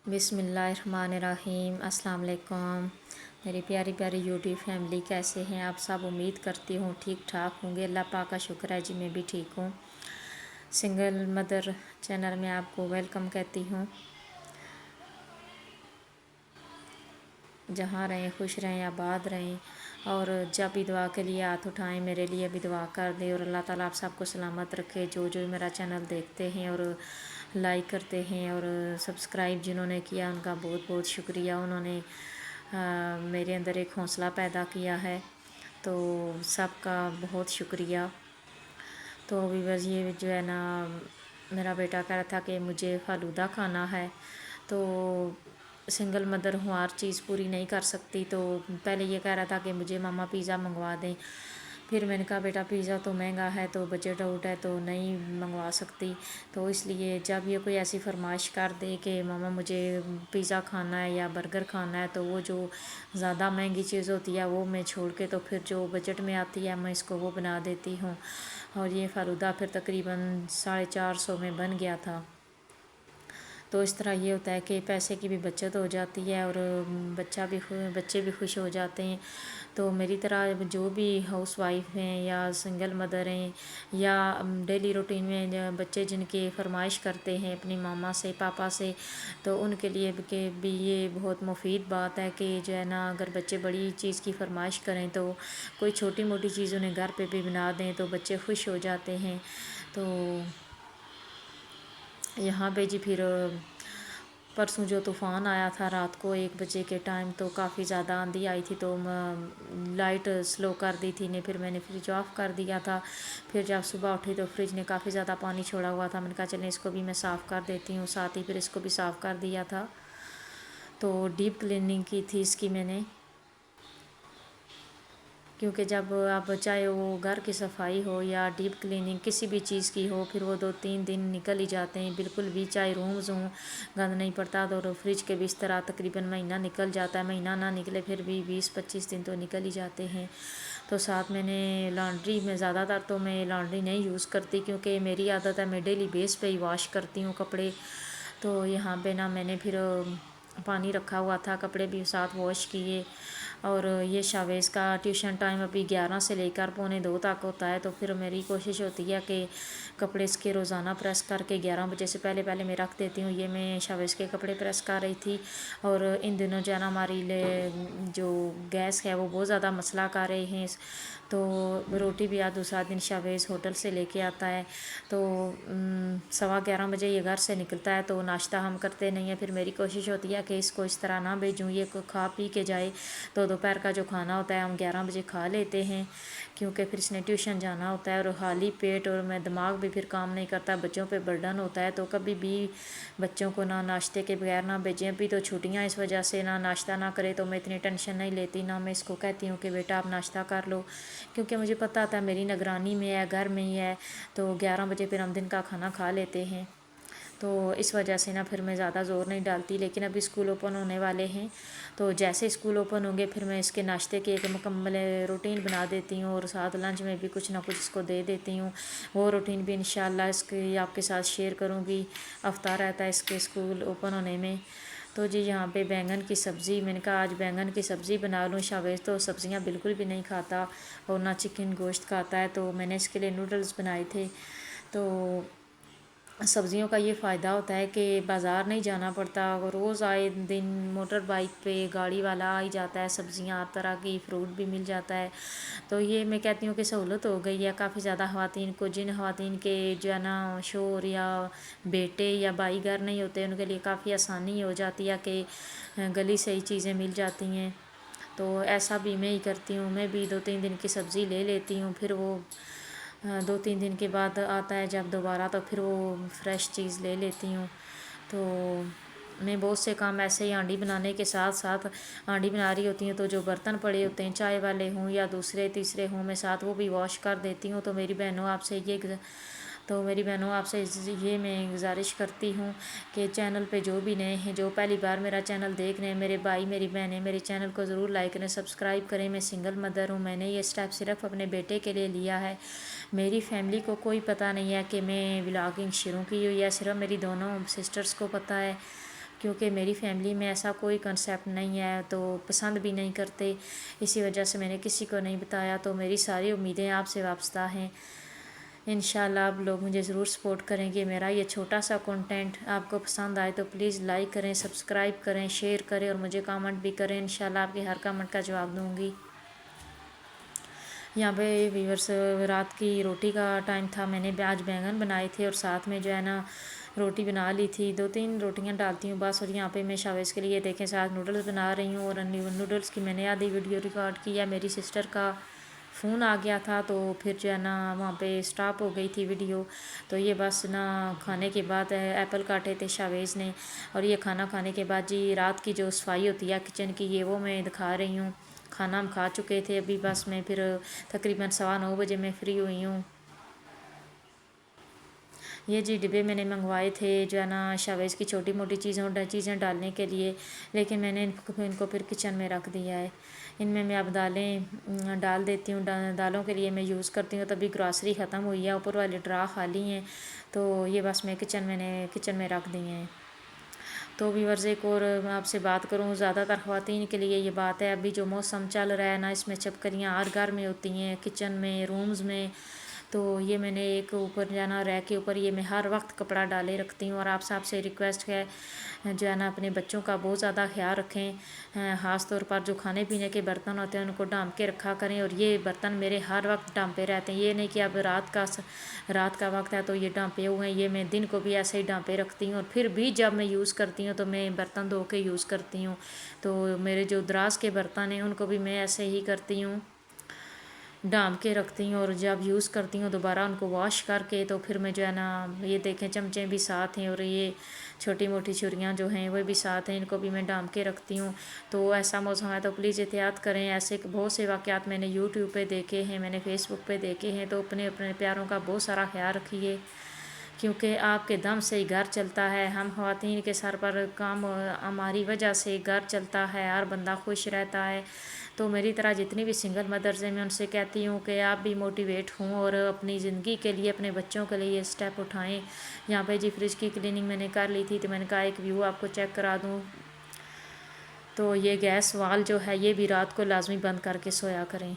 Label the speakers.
Speaker 1: बिस्मिल्लाहिर्रहमानिर्रहीम। अस्सलाम वालेकुम मेरी प्यारी प्यारी यूट्यूब फैमिली, कैसे हैं आप सब। उम्मीद करती हूँ ठीक ठाक होंगे। अल्लाह पाक का शुक्र है जी, मैं भी ठीक हूँ। सिंगल मदर चैनल में आपको वेलकम कहती हूँ। जहाँ रहें खुश रहें, आबाद रहें, और जब भी दुआ के लिए हाथ उठाएं मेरे लिए भी दुआ कर दें। और अल्लाह ताला आप सबको सलामत रखे। जो जो मेरा चैनल देखते हैं और लाइक करते हैं और सब्सक्राइब जिन्होंने किया, उनका बहुत बहुत शुक्रिया। उन्होंने मेरे अंदर एक हौसला पैदा किया है, तो सबका बहुत शुक्रिया। तो अभी बस ये जो है ना, मेरा बेटा कह रहा था कि मुझे फ़ालूदा खाना है। तो सिंगल मदर हूँ, हर चीज़ पूरी नहीं कर सकती। तो पहले ये कह रहा था कि मुझे मामा पिज़्ज़ा मंगवा दें। फिर मैंने कहा बेटा पिज़्ज़ा तो महंगा है, तो बजट आउट है, तो नहीं मंगवा सकती। तो इसलिए जब ये कोई ऐसी फरमाइश कर दे कि मामा मुझे पिज़्ज़ा खाना है या बर्गर खाना है, तो वो जो ज़्यादा महंगी चीज़ होती है वो मैं छोड़ के, तो फिर जो बजट में आती है मैं इसको वो बना देती हूँ। और ये फ़ालूदा फिर तकरीबन 450 में बन गया था। तो इस तरह ये होता है कि पैसे की भी बचत हो जाती है और बच्चे भी खुश हो जाते हैं। तो मेरी तरह जो भी हाउस वाइफ हैं या सिंगल मदर हैं या डेली रूटीन में बच्चे जिनकी फरमाइश करते हैं अपनी मामा से पापा से, तो उनके लिए भी ये बहुत मुफीद बात है कि जो है ना, अगर बच्चे बड़ी चीज़ की फरमाइश करें तो कोई छोटी मोटी चीज़ उन्हें घर पे भी बना दें तो बच्चे खुश हो जाते हैं। तो यहाँ पे जी फिर परसों जो तूफ़ान आया था रात को 1 बजे के टाइम, तो काफ़ी ज़्यादा आंधी आई थी, तो लाइट स्लो कर दी थी ने। फिर मैंने फ्रिज ऑफ कर दिया था। फिर जब सुबह उठी तो फ्रिज ने काफ़ी ज़्यादा पानी छोड़ा हुआ था। मैंने कहा चलें इसको भी मैं साफ़ कर देती हूँ, साथ ही फिर इसको भी साफ़ कर दिया था। तो डीप क्लीनिंग की थी इसकी मैंने, क्योंकि जब आप चाहे वो घर की सफाई हो या डीप क्लीनिंग किसी भी चीज़ की हो, फिर वो 2-3 दिन निकल ही जाते हैं बिल्कुल भी। चाहे रूम्स हों गंद नहीं पड़ता, तो फ्रिज के बिस्तर तकरीबन महीना निकल जाता है। महीना ना निकले फिर भी 20-25 दिन तो निकल ही जाते हैं। तो साथ मैंने लॉन्ड्री में ज़्यादातर तो मैं लॉन्ड्री नहीं यूज़ करती, क्योंकि मेरी आदत है मैं डेली बेस पे ही वॉश करती हूँ कपड़े। तो यहाँ पे ना मैंने फिर पानी रखा हुआ था, कपड़े भी साथ वॉश किए। और ये शावेज़ का ट्यूशन टाइम अभी 11 से लेकर 1:45 तक होता है। तो फिर मेरी कोशिश होती है कि कपड़े इसके रोज़ाना प्रेस करके 11 बजे से पहले पहले मैं रख देती हूँ। ये मैं शावेज़ के कपड़े प्रेस कर रही थी। और इन दिनों जो है ना, हमारी जो गैस है वो बहुत ज़्यादा मसला कर रहे हैं। तो रोटी भी आज दूसरा दिन शावेज़ होटल से लेके आता है। तो 11:15 बजे ये घर से निकलता है, तो नाश्ता हम करते नहीं हैं। फिर मेरी कोशिश होती है कि इसको इस तरह ना भेजूँ, ये खा पी के जाए। तो दोपहर का जो खाना होता है हम 11 बजे खा लेते हैं, क्योंकि फिर इसने ट्यूशन जाना होता है। और खाली पेट और मैं दिमाग भी फिर काम नहीं करता, बच्चों पे बर्डन होता है। तो कभी भी बच्चों को ना नाश्ते के बगैर ना भेजें। अभी तो छुट्टियां इस वजह से ना नाश्ता ना करे, तो मैं इतनी टेंशन नहीं लेती। ना मैं इसको कहती हूँ कि बेटा आप नाश्ता कर लो, क्योंकि मुझे पता था मेरी निगरानी में है, घर में ही है। तो 11 बजे फिर हम दिन का खाना खा लेते हैं। तो इस वजह से ना फिर मैं ज़्यादा ज़ोर नहीं डालती। लेकिन अभी स्कूल ओपन होने वाले हैं, तो जैसे स्कूल ओपन होंगे फिर मैं इसके नाश्ते की एक मुकम्मल रूटीन बना देती हूँ। और साथ लंच में भी कुछ ना कुछ इसको दे देती हूँ। वो रूटीन भी इंशाल्लाह इसकी आपके साथ शेयर करूँगी। हफ्ता रहता है इसके स्कूल ओपन होने में। तो जी यहाँ पे बैंगन की सब्ज़ी, मैंने कहा आज बैंगन की सब्ज़ी बना लूँ। शावेज़ तो सब्ज़ियाँ बिल्कुल भी नहीं खाता और ना चिकन गोश्त खाता है, तो मैंने इसके लिए नूडल्स बनाए थे। तो सब्ज़ियों का ये फ़ायदा होता है कि बाज़ार नहीं जाना पड़ता। रोज़ आए दिन मोटर बाइक पे गाड़ी वाला आ ही जाता है, सब्ज़ियाँ हर तरह की फ्रूट भी मिल जाता है। तो ये मैं कहती हूँ कि सहूलत हो गई है काफ़ी ज़्यादा ख़वातीन को। जिन ख़वातीन के जो है ना शोहर या बेटे या भाई घर नहीं होते, उनके लिए काफ़ी आसानी हो जाती है कि गली से ही चीज़ें मिल जाती हैं। तो ऐसा भी मैं ही करती हूँ, मैं भी 2-3 दिन की सब्ज़ी ले लेती हूँ। फिर वो 2-3 दिन के बाद आता है जब दोबारा, तो फिर वो फ्रेश चीज़ ले लेती हूँ। तो मैं बहुत से काम ऐसे ही हांडी बनाने के साथ साथ हांडी बना रही होती हूँ, तो जो बर्तन पड़े होते हैं चाय वाले हों या दूसरे तीसरे हों, मैं साथ वो भी वॉश कर देती हूँ। तो मेरी बहनों आपसे ये मैं गुजारिश करती हूँ कि चैनल पे जो भी नए हैं, जो पहली बार मेरा चैनल देख रहे हैं, मेरे भाई मेरी बहनें, मेरे चैनल को ज़रूर लाइक करें, सब्सक्राइब करें। मैं सिंगल मदर हूँ, मैंने ये स्टेप सिर्फ अपने बेटे के लिए लिया है। मेरी फैमिली को कोई पता नहीं है कि मैं व्लॉगिंग शुरू की हुई है, सिर्फ मेरी दोनों सिस्टर्स को पता है। کیونکہ میری فیملی میں ایسا کوئی کنسیپٹ نہیں ہے، تو پسند بھی نہیں کرتے، اسی وجہ سے میں نے کسی کو نہیں بتایا۔ تو میری ساری امیدیں آپ سے وابستہ ہیں، انشاءاللہ آپ لوگ مجھے ضرور سپورٹ کریں گے۔ میرا یہ چھوٹا سا کنٹینٹ آپ کو پسند آئے تو پلیز لائک کریں، سبسکرائب کریں، شیئر کریں اور مجھے کامنٹ بھی کریں، انشاءاللہ آپ کے ہر کامنٹ کا جواب دوں گی۔ یہاں پہ ویورس رات کی روٹی کا ٹائم تھا، میں نے آج بینگن بنائے تھے اور ساتھ میں جو ہے نا روٹی بنا لی تھی، 2-3 روٹیاں ڈالتی ہوں بس۔ اور یہاں پہ میں شاویز کے لیے دیکھیں ساتھ نوڈلز بنا رہی ہوں، اور نوڈلز کی میں نے آدھی ویڈیو ریکارڈ کی ہے، میری سسٹر کا فون آ گیا تھا تو پھر جو ہے نا وہاں پہ سٹاپ ہو گئی تھی ویڈیو۔ تو یہ بس نا کھانے کے بعد ایپل کاٹے تھے شاویز نے، اور یہ کھانا کھانے کے بعد جی رات کی جو صفائی ہوتی ہے کچن کی، یہ وہ میں دکھا رہی ہوں۔ کھانا ہم کھا چکے تھے، ابھی بس میں پھر تقریباً 9:15 بجے میں فری ہوئی ہوں۔ یہ جی ڈبے میں نے منگوائے تھے جو ہے نا شاویز کی چھوٹی موٹی چیزیں ڈالنے کے لیے، لیکن میں نے ان کو پھر کچن میں رکھ دیا ہے۔ ان میں اب دالیں ڈال دیتی ہوں، دالوں کے لیے میں یوز کرتی ہوں۔ تبھی گراسری ختم ہوئی ہے، اوپر والے ڈرا خالی ہیں، تو یہ بس میں کچن میں رکھ دی ہیں۔ تو ویورز ایک اور آپ سے بات کروں، زیادہ تر خواتین کے لیے یہ بات ہے، ابھی جو موسم چل رہا ہے نا، اس میں چھپکلیاں ہر گھر میں ہوتی ہیں، کچن میں، رومز میں۔ تو یہ میں نے ایک اوپر جانا ریک کے اوپر یہ میں ہر وقت کپڑا ڈالے رکھتی ہوں، اور آپ سب سے ریکویسٹ ہے جو ہے نا اپنے بچوں کا بہت زیادہ خیال رکھیں، خاص طور پر جو کھانے پینے کے برتن ہوتے ہیں ان کو ڈھانپ کے رکھا کریں۔ اور یہ برتن میرے ہر وقت ڈھانپے رہتے ہیں، یہ نہیں کہ اب رات کا وقت ہے تو یہ ڈھانپے ہوئے ہیں، یہ میں دن کو بھی ایسے ہی ڈھانپے رکھتی ہوں، اور پھر بھی جب میں یوز کرتی ہوں تو میں برتن دھو کے یوز کرتی ہوں۔ تو میرے جو دراز کے برتن ہیں ان کو بھی میں ایسے ہی کرتی ہوں، ڈھانپ کے رکھتی ہوں، اور جب یوز کرتی ہوں دوبارہ ان کو واش کر کے تو پھر میں جو ہے نا یہ دیکھیں چمچے بھی ساتھ ہیں، اور یہ چھوٹی موٹی چھریاں جو ہیں وہ بھی ساتھ ہیں، ان کو بھی میں ڈھانپ کے رکھتی ہوں۔ تو ایسا موسم ہے تو پلیز احتیاط کریں، ایسے بہت سے واقعات میں نے یوٹیوب پہ دیکھے ہیں، میں نے فیس بک پہ دیکھے ہیں، تو اپنے پیاروں کا بہت سارا خیال رکھیے، کیونکہ آپ کے دم سے ہی گھر چلتا ہے، ہم خواتین کے سر پر کام ہماری وجہ سے گھر چلتا ہے، ہر بندہ خوش رہتا ہے۔ تو میری طرح جتنی بھی سنگل مدرز ہیں میں ان سے کہتی ہوں کہ آپ بھی موٹیویٹ ہوں اور اپنی زندگی کے لیے، اپنے بچوں کے لیے یہ اسٹیپ اٹھائیں۔ یہاں پہ جی فریج کی کلیننگ میں نے کر لی تھی، تو میں نے کہا ایک ویو آپ کو چیک کرا دوں۔ تو یہ گیس وال جو ہے یہ بھی رات کو لازمی بند کر کے سویا کریں۔